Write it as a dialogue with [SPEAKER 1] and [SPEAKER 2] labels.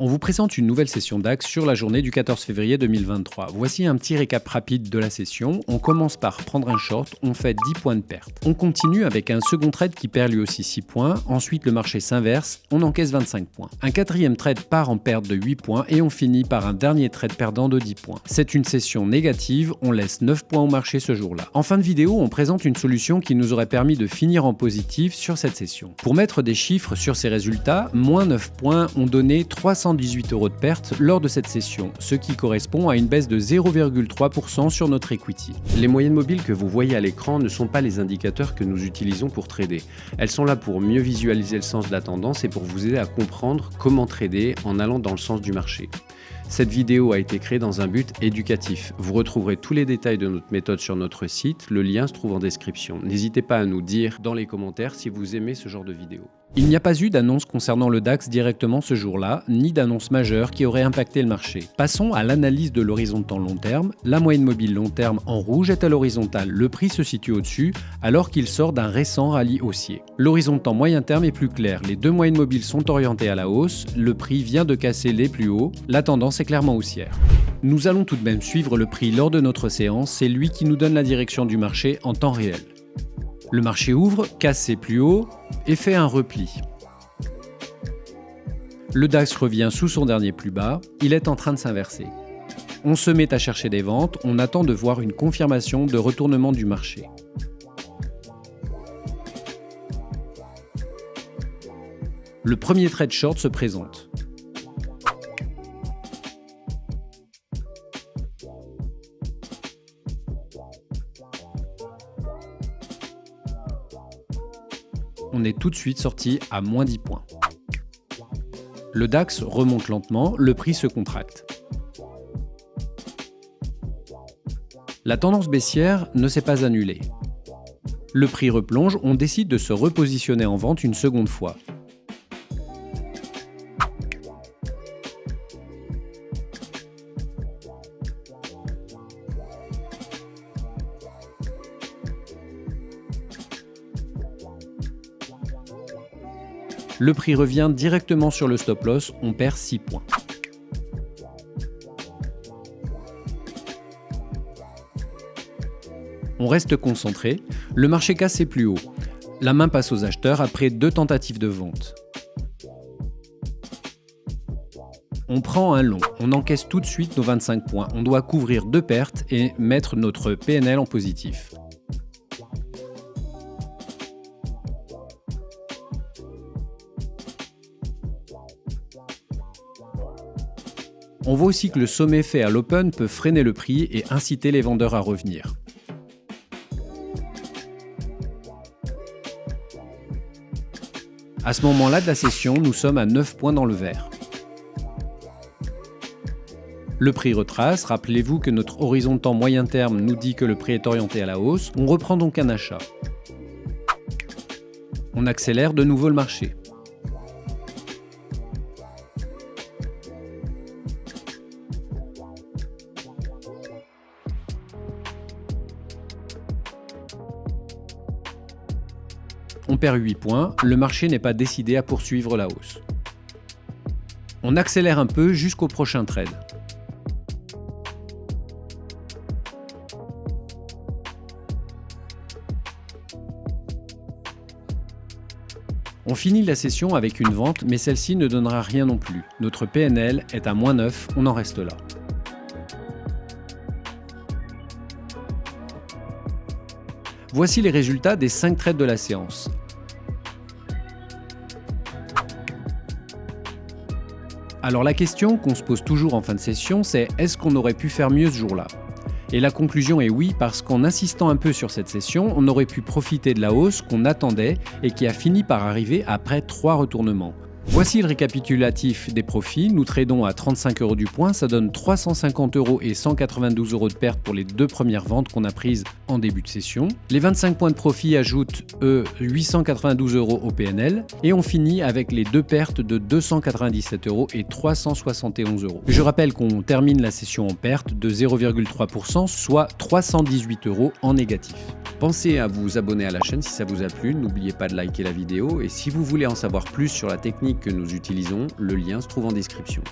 [SPEAKER 1] On vous présente une nouvelle session DAX sur la journée du 14 février 2023. Voici un petit récap rapide de la session. On commence par prendre un short, on fait 10 points de perte. On continue avec un second trade qui perd lui aussi 6 points. Ensuite, le marché s'inverse, on encaisse 25 points. Un quatrième trade part en perte de 8 points et on finit par un dernier trade perdant de 10 points. C'est une session négative, on laisse 9 points au marché ce jour-là. En fin de vidéo, on présente une solution qui nous aurait permis de finir en positif sur cette session. Pour mettre des chiffres sur ces résultats, moins 9 points ont donné 318 € de perte lors de cette session, ce qui correspond à une baisse de 0,3% sur notre equity.
[SPEAKER 2] Les moyennes mobiles que vous voyez à l'écran ne sont pas les indicateurs que nous utilisons pour trader. Elles sont là pour mieux visualiser le sens de la tendance et pour vous aider à comprendre comment trader en allant dans le sens du marché. Cette vidéo a été créée dans un but éducatif. Vous retrouverez tous les détails de notre méthode sur notre site, le lien se trouve en description. N'hésitez pas à nous dire dans les commentaires si vous aimez ce genre de vidéo.
[SPEAKER 1] Il n'y a pas eu d'annonce concernant le DAX directement ce jour-là, ni d'annonce majeure qui aurait impacté le marché. Passons à l'analyse de l'horizon de temps long terme. La moyenne mobile long terme en rouge est à l'horizontale. Le prix se situe au-dessus alors qu'il sort d'un récent rallye haussier. L'horizon de temps moyen terme est plus clair. Les deux moyennes mobiles sont orientées à la hausse. Le prix vient de casser les plus hauts. La tendance est clairement haussière. Nous allons tout de même suivre le prix lors de notre séance. C'est lui qui nous donne la direction du marché en temps réel. Le marché ouvre, casse ses plus hauts et fait un repli. Le DAX revient sous son dernier plus bas, il est en train de s'inverser. On se met à chercher des ventes, on attend de voir une confirmation de retournement du marché. Le premier trade short se présente. On est tout de suite sorti à moins 10 points. Le DAX remonte lentement, le prix se contracte. La tendance baissière ne s'est pas annulée. Le prix replonge, on décide de se repositionner en vente une seconde fois. Le prix revient directement sur le stop loss, on perd 6 points. On reste concentré, le marché casse ses plus hauts. La main passe aux acheteurs après 2 tentatives de vente. On prend un long, on encaisse tout de suite nos 25 points. On doit couvrir 2 pertes et mettre notre PNL en positif. On voit aussi que le sommet fait à l'open peut freiner le prix et inciter les vendeurs à revenir. À ce moment-là de la session, nous sommes à 9 points dans le vert. Le prix retrace, rappelez-vous que notre horizon de temps moyen terme nous dit que le prix est orienté à la hausse, on reprend donc un achat. On accélère de nouveau le marché. On perd 8 points, le marché n'est pas décidé à poursuivre la hausse. On accélère un peu jusqu'au prochain trade. On finit la session avec une vente, mais celle-ci ne donnera rien non plus. Notre PNL est à moins 9, on en reste là. Voici les résultats des 5 trades de la séance. Alors la question qu'on se pose toujours en fin de session, c'est est-ce qu'on aurait pu faire mieux ce jour-là? Et la conclusion est oui, parce qu'en insistant un peu sur cette session, on aurait pu profiter de la hausse qu'on attendait et qui a fini par arriver après 3 retournements. Voici le récapitulatif des profits. Nous tradons à 35 € du point, ça donne 350 € et 192 € de perte pour les 2 premières ventes qu'on a prises en début de session. Les 25 points de profit ajoutent, eux, 892 € au PNL et on finit avec les 2 pertes de 297 € et 371 €. Je rappelle qu'on termine la session en perte de 0,3%, soit 318 € en négatif.
[SPEAKER 2] Pensez à vous abonner à la chaîne si ça vous a plu, n'oubliez pas de liker la vidéo et si vous voulez en savoir plus sur la technique techniques que nous utilisons, le lien se trouve en description.